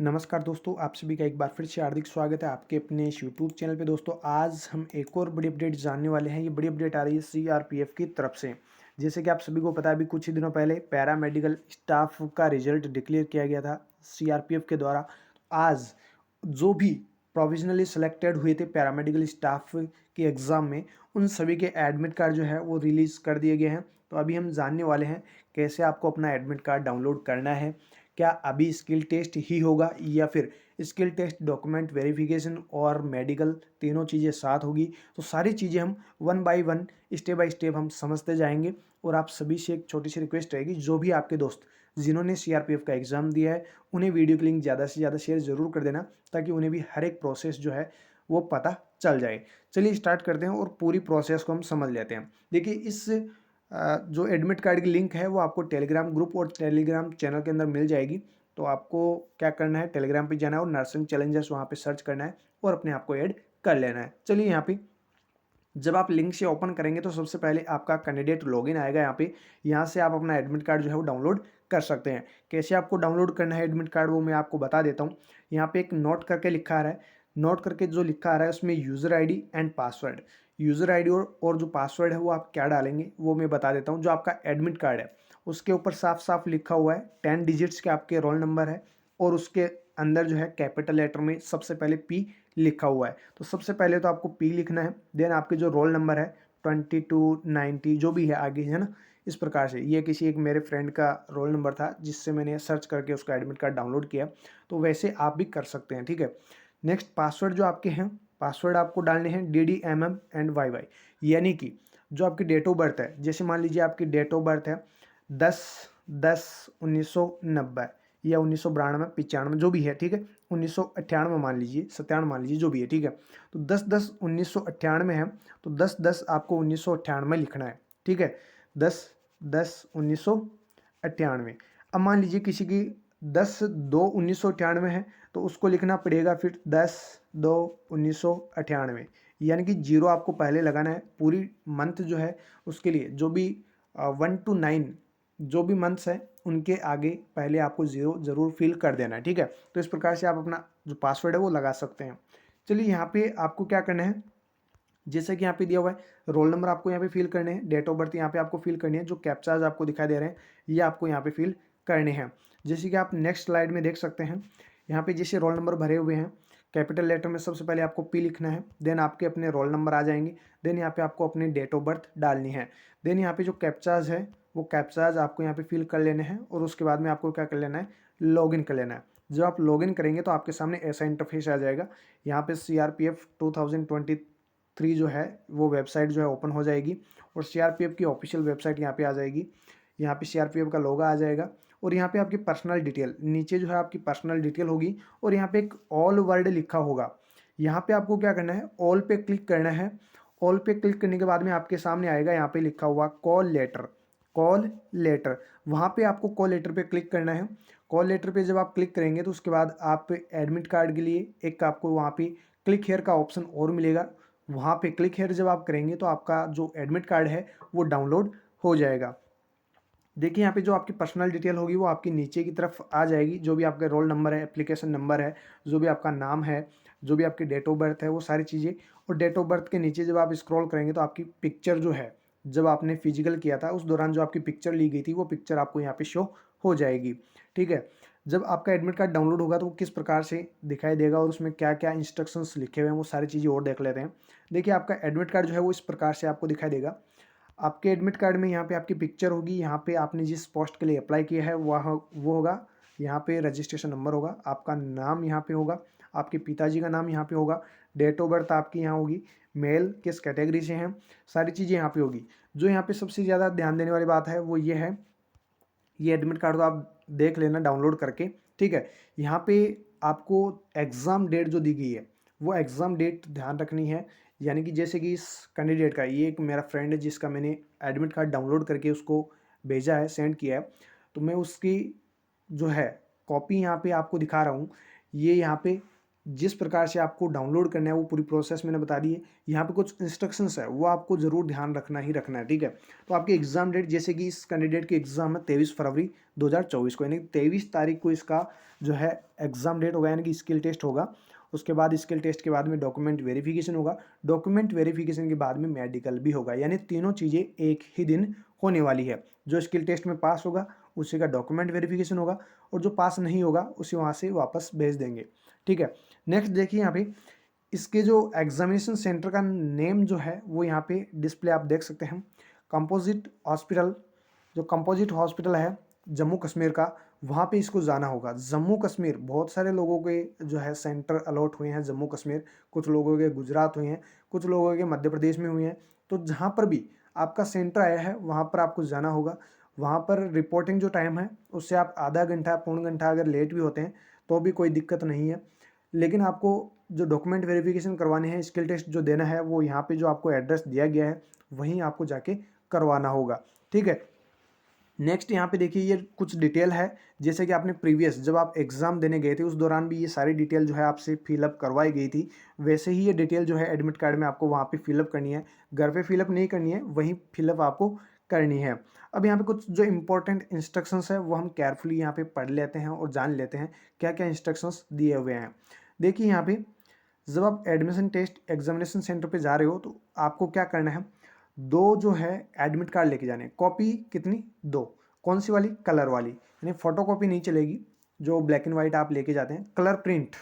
नमस्कार दोस्तों, आप सभी का एक बार फिर से हार्दिक स्वागत है आपके अपने इस यूट्यूब चैनल पे। दोस्तों आज हम एक और बड़ी अपडेट जानने वाले हैं। ये बड़ी अपडेट आ रही है सीआरपीएफ की तरफ से। जैसे कि आप सभी को पता है, अभी कुछ ही दिनों पहले पैरा मेडिकल स्टाफ का रिजल्ट डिक्लेयर किया गया था सीआरपीएफ के द्वारा। आज जो भी प्रोविजनली सेलेक्टेड हुए थे पैरामेडिकल स्टाफ के एग्ज़ाम में, उन सभी के एडमिट कार्ड जो है वो रिलीज़ कर दिए गए हैं। तो अभी हम जानने वाले हैं कैसे आपको अपना एडमिट कार्ड डाउनलोड करना है, क्या अभी स्किल टेस्ट ही होगा या फिर स्किल टेस्ट, डॉक्यूमेंट वेरिफिकेशन और मेडिकल तीनों चीज़ें साथ होगी। तो सारी चीज़ें हम one by one, step by step हम समझते जाएंगे। और आप सभी से एक छोटी सी रिक्वेस्ट रहेगी, जो भी आपके दोस्त जिन्होंने सीआरपीएफ का एग्ज़ाम दिया है उन्हें वीडियो की लिंक ज़्यादा से ज़्यादा शेयर ज़रूर कर देना, ताकि उन्हें भी हर एक प्रोसेस जो है वो पता चल जाए। चलिए स्टार्ट करते हैं और पूरी प्रोसेस को हम समझ लेते हैं। देखिए, इस जो एडमिट कार्ड की लिंक है वो आपको टेलीग्राम ग्रुप और टेलीग्राम चैनल के अंदर मिल जाएगी। तो आपको क्या करना है, टेलीग्राम पे जाना है और नर्सिंग चैलेंजर्स वहाँ पे सर्च करना है और अपने आप को ऐड कर लेना है। चलिए, यहाँ पे जब आप लिंक से ओपन करेंगे तो सबसे पहले आपका कैंडिडेट लॉगिन आएगा यहाँ पे। यहाँ से आप अपना एडमिट कार्ड जो है वो डाउनलोड कर सकते हैं। कैसे आपको डाउनलोड करना है एडमिट कार्ड, वो मैं आपको बता देता हूँ। यहाँ पे एक नोट करके लिखा आ रहा है। नोट करके जो लिखा आ रहा है उसमें user ID and password, user ID और जो पासवर्ड है वो आप क्या डालेंगे वो मैं बता देता हूँ। जो आपका एडमिट कार्ड है उसके ऊपर साफ साफ लिखा हुआ है 10 डिजिट्स के आपके रोल नंबर है, और उसके अंदर जो है कैपिटल लेटर में सबसे पहले पी लिखा हुआ है। तो सबसे पहले तो आपको पी लिखना है, देन आपके जो रोल नंबर है 2290 जो भी है आगे, है ना। इस प्रकार से ये किसी एक मेरे फ्रेंड का रोल नंबर था जिससे मैंने सर्च करके उसका एडमिट कार्ड डाउनलोड किया। तो वैसे आप भी कर सकते हैं, ठीक है। नेक्स्ट, पासवर्ड जो आपके हैं, पासवर्ड आपको डालने हैं DDMM एंड YY, यानी कि जो आपकी डेट ऑफ बर्थ है। जैसे मान लीजिए आपकी डेट ऑफ बर्थ है 10/10/1990 या 1992 95 जो भी है, ठीक है। 1998 मान लीजिए, 97 मान लीजिए, जो भी है, ठीक है। तो 10/10/1998 है, तो 10/10 आपको 1998 लिखना है, ठीक है। 10/10/1998। अब मान लीजिए किसी की 10/2/1998 है, तो उसको लिखना पड़ेगा फिर 10/2/1998, यानी कि जीरो आपको पहले लगाना है। पूरी मंथ जो है उसके लिए जो भी 1 to 9 जो भी मंथ्स है उनके आगे पहले आपको जीरो ज़रूर फिल कर देना है, ठीक है। तो इस प्रकार से आप अपना जो पासवर्ड है वो लगा सकते हैं। चलिए, यहाँ पे आपको क्या करना है, जैसे कि यहाँ पे दिया हुआ है रोल नंबर आपको यहाँ पे फिल करने हैं, डेट ऑफ बर्थ यहाँ पे आपको फिल करनी है, जो कैप्चाज आपको दिखाई दे रहे हैं ये आपको यहाँ पे फिल करने हैं। जैसे कि आप नेक्स्ट स्लाइड में देख सकते हैं, यहाँ पे जैसे रोल नंबर भरे हुए हैं, कैपिटल लेटर में सबसे पहले आपको पी लिखना है, देन आपके अपने रोल नंबर आ जाएंगे, देन यहाँ पे आपको अपनी डेट ऑफ बर्थ डालनी है, देन यहाँ पे जो कैप्चाज है वो कैप्चाज आपको यहाँ पे फिल कर लेने हैं, और उसके बाद में आपको क्या कर लेना है, लॉगिन कर लेना है। जब आप लॉगिन करेंगे तो आपके सामने ऐसा इंटरफेस आ जाएगा। यहाँ पे CRPF 2023 जो है वो वेबसाइट जो है ओपन हो जाएगी, और CRPF की ऑफिशियल वेबसाइट यहाँ पे आ जाएगी। यहाँ पे CRPF का लोगो आ जाएगा, और यहाँ पे आपकी पर्सनल डिटेल नीचे जो है आपकी पर्सनल डिटेल होगी, और यहाँ पे एक ऑल वर्ड लिखा होगा। यहाँ पे आपको क्या करना है, ऑल पे क्लिक करना है। ऑल पे क्लिक करने के बाद में आपके सामने आएगा यहाँ पे लिखा हुआ कॉल लेटर, कॉल लेटर। वहाँ पे आपको कॉल लेटर पे क्लिक करना है। कॉल लेटर पे जब आप क्लिक करेंगे तो उसके बाद आप एडमिट कार्ड के लिए एक आपको वहाँ पे क्लिक हेयर का ऑप्शन और मिलेगा। वहाँ पे क्लिक हेयर जब आप करेंगे तो आपका जो एडमिट कार्ड है वो डाउनलोड हो जाएगा। देखिए, यहाँ पे जो आपकी पर्सनल डिटेल होगी वो आपकी नीचे की तरफ आ जाएगी। जो भी आपका रोल नंबर है, एप्लीकेशन नंबर है, जो भी आपका नाम है, जो भी आपकी डेट ऑफ बर्थ है, वो सारी चीज़ें। और डेट ऑफ बर्थ के नीचे जब आप स्क्रॉल करेंगे तो आपकी पिक्चर जो है, जब आपने फिजिकल किया था उस दौरान जो आपकी पिक्चर ली गई थी वो पिक्चर आपको यहाँ पे शो हो जाएगी, ठीक है। जब आपका एडमिट कार्ड डाउनलोड होगा तो वो किस प्रकार से दिखाई देगा और उसमें क्या क्या इंस्ट्रक्शंस लिखे हुए हैं वो सारी चीज़ें और देख लेते हैं। देखिए, आपका एडमिट कार्ड जो है वो इस प्रकार से आपको दिखाई देगा। आपके एडमिट कार्ड में यहाँ पे आपकी पिक्चर होगी, यहाँ पे आपने जिस पोस्ट के लिए अप्लाई किया है वह वो होगा, यहाँ पे रजिस्ट्रेशन नंबर होगा, आपका नाम यहाँ पे होगा, आपके पिताजी का नाम यहाँ पे होगा, डेट ऑफ बर्थ आपकी यहाँ होगी, मेल किस कैटेगरी से हैं, सारी चीज़ें यहाँ पे होगी। जो यहाँ पे सबसे ज़्यादा ध्यान देने वाली बात है वो ये है, ये एडमिट कार्ड तो आप देख लेना डाउनलोड करके, ठीक है। यहाँ पे आपको एग्ज़ाम डेट जो दी गई है वो एग्ज़ाम डेट ध्यान रखनी है। यानी कि जैसे कि इस कैंडिडेट का, ये एक मेरा फ्रेंड है जिसका मैंने एडमिट कार्ड डाउनलोड करके उसको भेजा है, सेंड किया है, तो मैं उसकी जो है कॉपी यहाँ पे आपको दिखा रहा हूँ। ये यहाँ पे जिस प्रकार से आपको डाउनलोड करना है वो पूरी प्रोसेस मैंने बता दी है। यहाँ पे कुछ इंस्ट्रक्शंस है वो आपको ज़रूर ध्यान रखना ही रखना है, ठीक है। तो आपकी एग्ज़ाम डेट, जैसे कि इस कैंडिडेट की एग्ज़ाम है 23 फरवरी 2024 को, यानी 23 तारीख को इसका जो है एग्ज़ाम डेट होगा, यानी कि स्किल टेस्ट होगा। उसके बाद स्किल टेस्ट के बाद में डॉक्यूमेंट वेरिफिकेशन होगा, डॉक्यूमेंट वेरिफिकेशन के बाद में मेडिकल भी होगा, यानी तीनों चीज़ें एक ही दिन होने वाली है। जो स्किल टेस्ट में पास होगा उसी का डॉक्यूमेंट वेरिफिकेशन होगा, और जो पास नहीं होगा उसे वहाँ से वापस भेज देंगे, ठीक है। नेक्स्ट देखिए यहाँ पे इसके जो एग्जामिनेशन सेंटर का नेम जो है वो यहाँ पे डिस्प्ले आप देख सकते हैं। कंपोजिट हॉस्पिटल, जो कंपोजिट हॉस्पिटल है जम्मू कश्मीर का, वहाँ पे इसको जाना होगा। जम्मू कश्मीर बहुत सारे लोगों के जो है सेंटर अलॉट हुए हैं जम्मू कश्मीर, कुछ लोगों के गुजरात हुए हैं, कुछ लोगों के मध्य प्रदेश में हुए हैं। तो जहाँ पर भी आपका सेंटर आया है वहाँ पर आपको जाना होगा। वहाँ पर रिपोर्टिंग जो टाइम है उससे आप आधा घंटा पौन घंटा अगर लेट भी होते हैं तो भी कोई दिक्कत नहीं है। लेकिन आपको जो डॉक्यूमेंट वेरिफिकेशन करवाने हैं, स्किल टेस्ट जो देना है, वो यहाँ पे जो आपको एड्रेस दिया गया है वहीं आपको जाके करवाना होगा, ठीक है। नेक्स्ट यहाँ पे देखिए ये कुछ डिटेल है, जैसे कि आपने प्रीवियस जब आप एग्ज़ाम देने गए थे उस दौरान भी ये सारी डिटेल जो है आपसे फिलअप करवाई गई थी, वैसे ही ये डिटेल जो है एडमिट कार्ड में आपको वहाँ पे फिलअप करनी है। घर पे फिलअप नहीं करनी है, वहीं फिलअप आपको करनी है। अब यहाँ पे कुछ जो इंपॉर्टेंट इंस्ट्रक्शंस है वो हम केयरफुली यहाँ पे पढ़ लेते हैं और जान लेते हैं क्या क्या इंस्ट्रक्शंस दिए हुए हैं। देखिए यहाँ पे जब आप एडमिशन टेस्ट एग्जामिनेशन सेंटर पे जा रहे हो तो आपको क्या करना है, दो जो है एडमिट कार्ड लेके जाने हैं। कॉपी कितनी? दो। कौन सी वाली? कलर वाली, यानी फोटो कॉपी नहीं चलेगी जो ब्लैक एंड वाइट आप लेके जाते हैं। कलर प्रिंट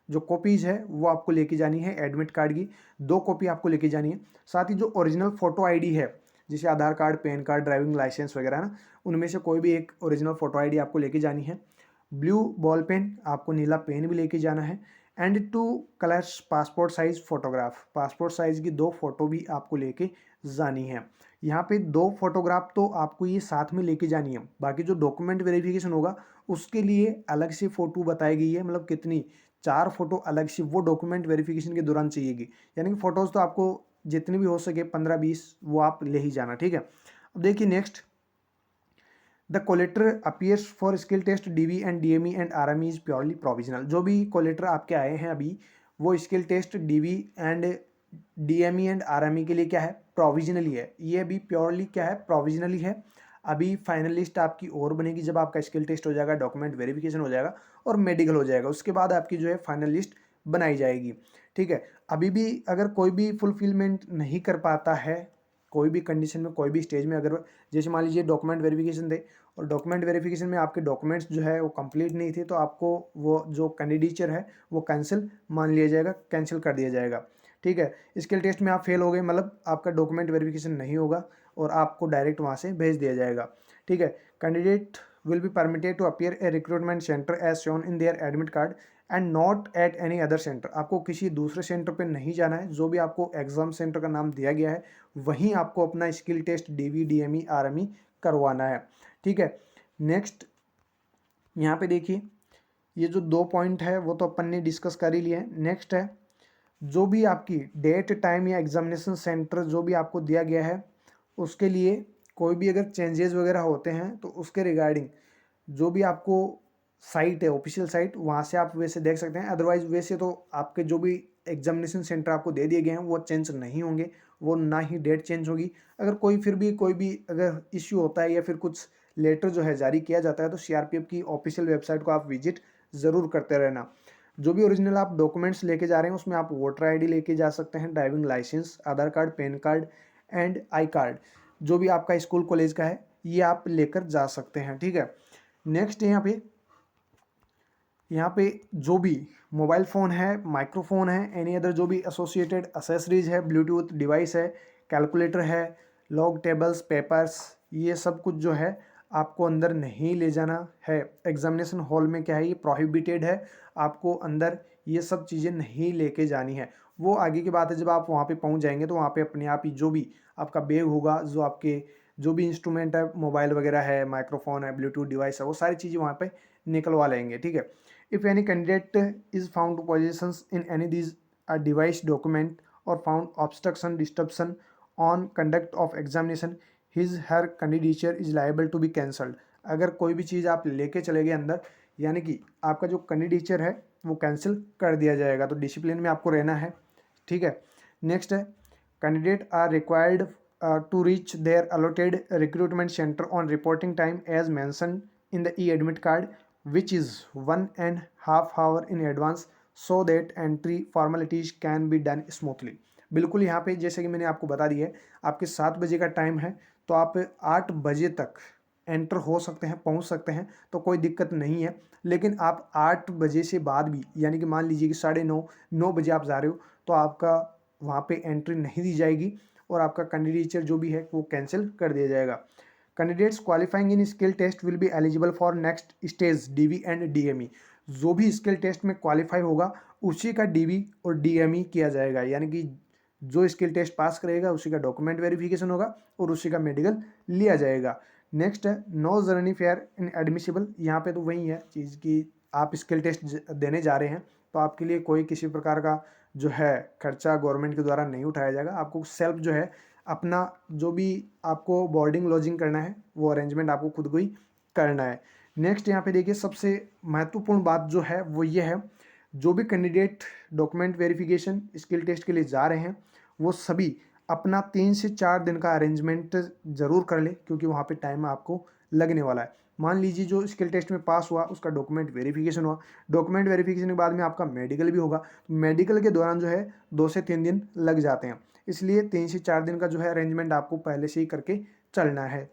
जो कॉपीज़ है वो आपको लेके जानी है एडमिट कार्ड की, दो कॉपी आपको लेके जानी है। साथ ही जो ओरिजिनल फ़ोटो आईडी है, जैसे Aadhaar card, PAN card, driving licence वगैरह ना, उनमें से कोई भी एक ओरिजिनल फ़ोटो आईडी आपको लेके जानी है। ब्लू बॉल पेन, आपको नीला पेन भी लेके जाना है। And two colours passport size photograph, passport size की दो फ़ोटो भी आपको लेके जानी है। यहाँ पे दो फोटोग्राफ तो आपको ये साथ में लेके जानी है, बाकी जो डॉक्यूमेंट वेरिफिकेशन होगा उसके लिए अलग से फ़ोटो बताई गई है, मतलब कितनी, 4 फोटो अलग से वो डॉक्यूमेंट वेरिफिकेशन के दौरान चाहिएगी। यानी कि फ़ोटोज़ तो आपको जितनी भी हो सके 15-20 वो आप ले ही जाना, ठीक है। अब देखिए next, the call letter appears for skill test DV and DME and RME is purely provisional. जो भी कोलेटर आपके आए हैं अभी, वो skill test DV and DME and RME के लिए क्या है? प्रोविजनली है। ये अभी प्योरली क्या है? प्रोविजनली है। अभी फाइनल लिस्ट आपकी और बनेगी जब आपका स्किल टेस्ट हो जाएगा, डॉक्यूमेंट वेरिफिकेशन हो जाएगा और मेडिकल हो जाएगा, उसके बाद आपकी जो है फाइनल लिस्ट बनाई जाएगी, ठीक है। अभी भी अगर कोई भी फुलफिलमेंट नहीं कर पाता है, कोई भी कंडीशन में, कोई भी स्टेज में, अगर जैसे मान लीजिए डॉक्यूमेंट वेरिफिकेशन दे और डॉक्यूमेंट वेरिफिकेशन में आपके डॉक्यूमेंट्स जो है वो कंप्लीट नहीं थे, तो आपको वो जो कैंडिडेचर है वो कैंसिल मान लिया जाएगा, कैंसिल कर दिया जाएगा, ठीक है। स्किल टेस्ट में आप फेल हो गए, मतलब आपका डॉक्यूमेंट वेरिफिकेशन नहीं होगा और आपको डायरेक्ट वहाँ से भेज दिया जाएगा, ठीक है। Candidate will be permitted to appear a recruitment centre as shown in their admit card and not at any other centre. आपको किसी दूसरे सेंटर पे नहीं जाना है, जो भी आपको एग्जाम सेंटर का नाम दिया गया है वहीं आपको अपना skill test DV DME RME करवाना है, ठीक है। नेक्स्ट यहाँ पे देखिए ये जो 2 पॉइंट है वो तो अपन ने डिस्कस कर ही लिया है। नेक्स्ट है जो भी आपकी डेट टाइम या एग्जामिनेशन सेंटर जो भी आपको दिया गया है उसके लिए कोई भी अगर चेंजेस वगैरह होते हैं तो उसके रिगार्डिंग जो भी आपको साइट है, ऑफिशियल साइट, वहाँ से आप वैसे देख सकते हैं। अदरवाइज वैसे तो आपके जो भी एग्जामिनेशन सेंटर आपको दे दिए गए हैं वो चेंज नहीं होंगे, वो ना ही डेट चेंज होगी। अगर कोई फिर भी कोई भी अगर इश्यू होता है या फिर कुछ लेटर जो है जारी किया जाता है तो सीआरपीएफ की ऑफिशियल वेबसाइट को आप विजिट ज़रूर करते रहना। जो भी ओरिजिनल आप डॉक्यूमेंट्स लेके जा रहे हैं उसमें आप वोटर आईडी लेके जा सकते हैं, driving licence, Aadhaar card, PAN card and I card, जो भी आपका स्कूल कॉलेज का है ये आप लेकर जा सकते हैं, ठीक है। नेक्स्ट यहाँ पे जो भी मोबाइल फ़ोन है, माइक्रोफोन है, एनी अदर जो भी एसोसिएटेड एसेसरीज है, ब्लूटूथ डिवाइस है, कैलकुलेटर है, लॉग टेबल्स, पेपर्स, ये सब कुछ जो है आपको अंदर नहीं ले जाना है। एग्जामिनेशन हॉल में क्या है, ये प्रोहिबिटेड है, आपको अंदर ये सब चीज़ें नहीं लेके जानी है। वो आगे की बात है, जब आप वहाँ पे पहुँच जाएंगे तो वहाँ पे अपने आप ही जो भी आपका बैग होगा, जो आपके जो भी इंस्ट्रूमेंट है, मोबाइल वगैरह है, माइक्रोफोन है, ब्लूटूथ डिवाइस है, वो सारी चीज़ें वहाँ पे निकलवा लेंगे, ठीक है। If any candidate is found to possessions in any these device document or found obstruction disruption on conduct of examination, his her candidature is liable to be cancelled। अगर कोई भी चीज़ आप लेके चले गए अंदर यानी कि आपका जो कैंडिडेचर है वो कैंसिल कर दिया जाएगा। तो डिसिप्लिन में आपको रहना है, ठीक है। नेक्स्ट है, candidate are required to reach their allotted recruitment centre on reporting time as mentioned in the e admit card which is 1.5 hour in advance so that entry formalities can be done smoothly. बिल्कुल यहाँ पे जैसे कि मैंने आपको बता दिया है, आपके 7 बजे का टाइम है, तो आप 8 बजे तक एंटर हो सकते हैं, पहुंच सकते हैं, तो कोई दिक्कत नहीं है। लेकिन आप 8 बजे से बाद भी, यानी कि मान लीजिए कि 9:30 बजे आप जा रहे हो, तो आपका वहाँ पे एंट्री नहीं दी जाएगी और आपका कैंडिडेचर जो भी है वो कैंसिल कर दिया जाएगा। Candidates qualifying in skill test will be eligible for next stage DV and DME. जो भी स्किल टेस्ट में क्वालिफाई होगा उसी का डीवी और डीएमई किया जाएगा, यानी कि जो स्किल टेस्ट पास करेगा उसी का डॉक्यूमेंट वेरिफिकेशन होगा और उसी का मेडिकल लिया जाएगा। नेक्स्ट है, know journey fair in admissible. यहाँ पे तो वही है चीज़ कि आप स्किल टेस्ट देने जा रहे हैं तो आपके लिए कोई किसी प्रकार का जो है खर्चा गवर्नमेंट के द्वारा नहीं उठाया जाएगा। आपको सेल्फ जो है अपना जो भी आपको बोर्डिंग लॉजिंग करना है वो अरेंजमेंट आपको खुद को ही करना है। नेक्स्ट यहाँ पे देखिए, सबसे महत्वपूर्ण बात जो है वो ये है, जो भी candidate document verification skill test के लिए जा रहे हैं वो सभी अपना 3 से 4 दिन का अरेंजमेंट ज़रूर कर ले, क्योंकि वहाँ पे टाइम आपको लगने वाला है। मान लीजिए जो स्किल टेस्ट में पास हुआ उसका डॉक्यूमेंट वेरिफिकेशन हुआ, डॉक्यूमेंट वेरिफिकेशन के बाद में आपका मेडिकल भी होगा, मेडिकल के दौरान जो है 2 से 3 दिन लग जाते हैं। इसलिए 3 से 4 दिन का जो है अरेंजमेंट आपको पहले से ही करके चलना है।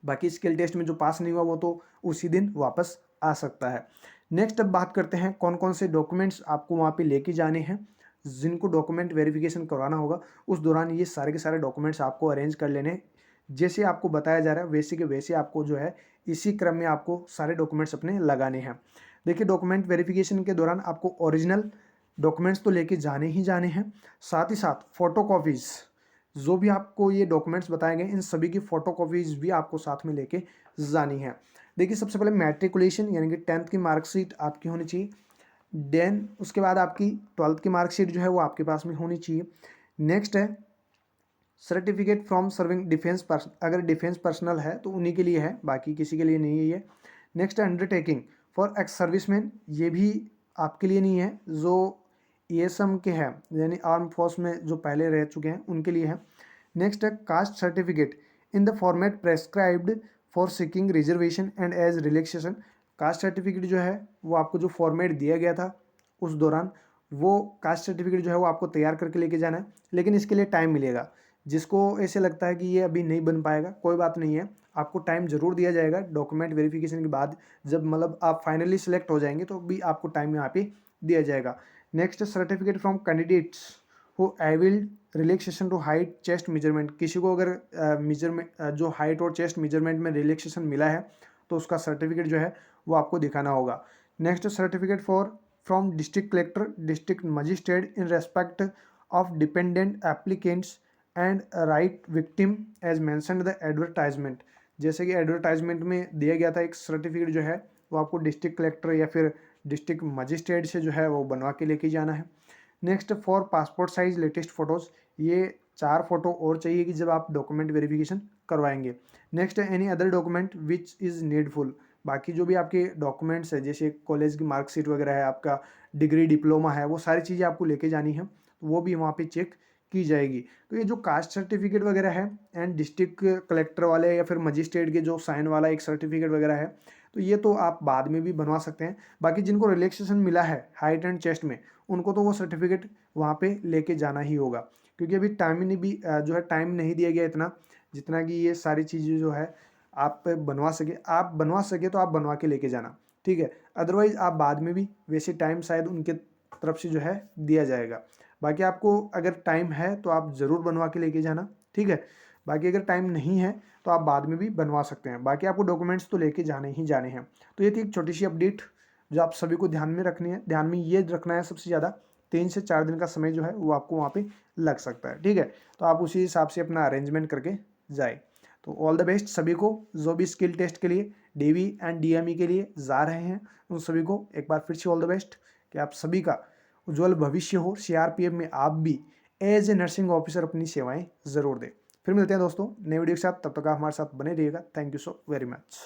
बाकी स्किल टेस्ट में जो पास नहीं हुआ वो तो उसी दिन वापस आ सकता है। नेक्स्ट अब बात करते हैं कौन कौन से डॉक्यूमेंट्स आपको वहाँ पे लेके जाने हैं। जिनको डॉक्यूमेंट वेरिफिकेशन करवाना होगा उस दौरान ये सारे के सारे डॉक्यूमेंट्स आपको अरेंज कर लेने हैं। जैसे आपको बताया जा रहा है वैसे के वैसे आपको जो है इसी क्रम में आपको सारे डॉक्यूमेंट्स अपने लगाने हैं। देखिए, डॉक्यूमेंट वेरिफिकेशन के दौरान आपको ओरिजिनल डॉक्यूमेंट्स तो लेके जाने ही जाने हैं, साथ ही साथ फोटोकॉपीज़ जो भी आपको ये डॉक्यूमेंट्स बताए गए इन सभी की फोटोकॉपीज़ भी आपको साथ में लेके जानी है। देखिए, सबसे पहले मैट्रिकुलेशन यानी कि 10th की मार्कशीट आपकी होनी चाहिए। देन उसके बाद आपकी 12th की मार्कशीट जो है वो आपके पास में होनी चाहिए। नेक्स्ट है certificate from serving defence person, अगर डिफेंस पर्सनल है तो उन्हीं के लिए है, बाकी किसी के लिए नहीं है ये। नेक्स्ट है अंडरटेकिंग फॉर एक्स सर्विसमैन, ये भी आपके लिए नहीं है, जो ESM के हैं यानी आर्म फोर्स में जो पहले रह चुके हैं उनके लिए है। नेक्स्ट है caste certificate in the format prescribed for seeking reservation and age relaxation. Caste certificate जो है वो आपको जो फॉर्मेट दिया गया था उस दौरान वो कास्ट सर्टिफिकेट जो है वो आपको तैयार करके लेके जाना है, लेकिन इसके लिए टाइम मिलेगा। जिसको ऐसे लगता है कि ये अभी नहीं बन पाएगा, कोई बात नहीं है, आपको टाइम ज़रूर दिया जाएगा डॉक्यूमेंट वेरिफिकेशन के बाद। जब मतलब आप फाइनली सिलेक्ट हो जाएंगे तो भी आपको टाइम यहाँ पे दिया जाएगा। Next certificate from candidates who availed relaxation to height chest measurement, किसी को अगर मेजरमेंट जो हाइट और चेस्ट मेजरमेंट में रिलैक्सेशन मिला है तो उसका सर्टिफिकेट जो है वो आपको दिखाना होगा। Next certificate for from district collector district magistrate in respect of dependent applicants and riot victim as mentioned the advertisement, जैसे कि एडवर्टाइजमेंट में दिया गया था एक सर्टिफिकेट जो है वो आपको डिस्ट्रिक्ट कलेक्टर या फिर डिस्ट्रिक्ट मजिस्ट्रेट से जो है वो बनवा के लेके जाना है। Next for passport size latest photos, ये 4 फोटो और चाहिए कि जब आप डॉक्यूमेंट वेरिफिकेशन करवाएंगे। नेक्स्ट है any other document which is needful, बाकी जो भी आपके डॉक्यूमेंट्स है जैसे कॉलेज की मार्कशीट वगैरह है, आपका डिग्री डिप्लोमा है, वो सारी चीज़ें आपको लेके जानी है, वो भी वहाँ पे चेक की जाएगी। तो ये जो कास्ट सर्टिफिकेट वगैरह है एंड डिस्ट्रिक्ट कलेक्टर वाले या फिर मजिस्ट्रेट के जो साइन वाला एक सर्टिफिकेट वगैरह है, तो ये तो आप बाद में भी बनवा सकते हैं। बाकी जिनको रिलैक्सेशन मिला है हाइट एंड चेस्ट में, उनको तो वो सर्टिफिकेट वहाँ पे लेके जाना ही होगा, क्योंकि अभी टाइम नहीं भी जो है टाइम नहीं दिया गया इतना जितना कि ये सारी चीज़ें जो है आप बनवा सके तो आप बनवा के लेके जाना, ठीक है। अदरवाइज़ आप बाद में भी वैसे टाइम शायद उनके तरफ से जो है दिया जाएगा। बाकी आपको अगर टाइम है तो आप ज़रूर बनवा के लेके जाना, ठीक है। बाकी अगर टाइम नहीं है तो आप बाद में भी बनवा सकते हैं, बाकी आपको डॉक्यूमेंट्स तो लेके जाने ही जाने हैं। तो ये थी एक छोटी सी अपडेट जो आप सभी को ध्यान में रखनी है। ध्यान में ये रखना है सबसे ज़्यादा 3 से 4 दिन का समय जो है वो आपको वहाँ पे लग सकता है, ठीक है। तो आप उसी हिसाब से अपना अरेंजमेंट करके जाए। तो ऑल द बेस्ट सभी को जो भी स्किल टेस्ट के लिए डीवी एंड डीएमई के लिए जा रहे हैं उन सभी को एक बार फिर से ऑल द बेस्ट कि आप सभी का उज्जवल भविष्य हो। सीआरपीएफ में आप भी एज ए नर्सिंग ऑफिसर अपनी सेवाएं ज़रूर दें। फिर मिलते हैं दोस्तों नए वीडियो के साथ, तब तक आप हमारे साथ बने रहिएगा। Thank you so very much.